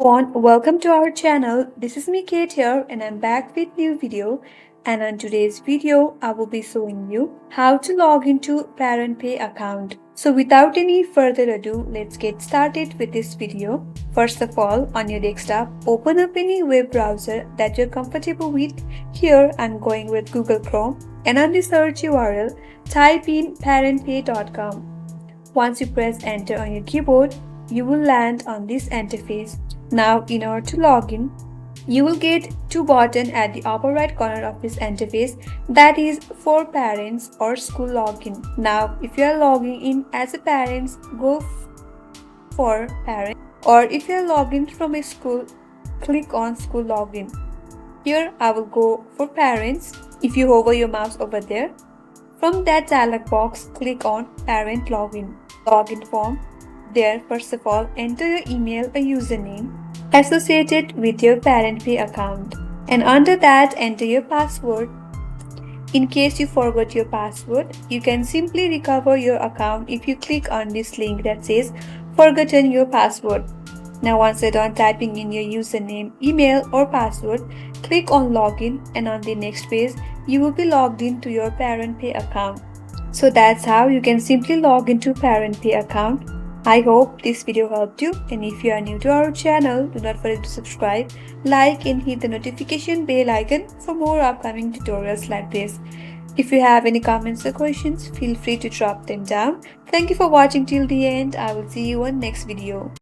Welcome to our channel. This is me Kate here and I'm back with new video, and on today's video I will be showing you how to log into ParentPay account. So without any further ado, let's get started with this video. First of all, on your desktop, open up any web browser that you're comfortable with. Here I'm going with Google Chrome, and on the search URL, type in parentpay.com. Once you press enter on your keyboard, you will land on this interface. Now, in order to log in, you will get two buttons at the upper right corner of this interface, that is for parents or school login. Now, if you are logging in as a parent, go for parent, or if you are logging from a school, click on school login. Here I will go for parents. If you hover your mouse over there, from that dialog box, click on parent login form. There, first of all, enter your email or username associated with your ParentPay account, and under that enter your password. In case you forgot your password, you can simply recover your account if you click on this link that says forgotten your password. Now once you're done typing in your username, email or password, click on login, and on the next page you will be logged into your ParentPay account. So that's how you can simply log into ParentPay account. I hope this video helped you, and if you are new to our channel, do not forget to subscribe, like and hit the notification bell icon for more upcoming tutorials like this. If you have any comments or questions, feel free to drop them down. Thank you for watching till the end. I will see you on next video.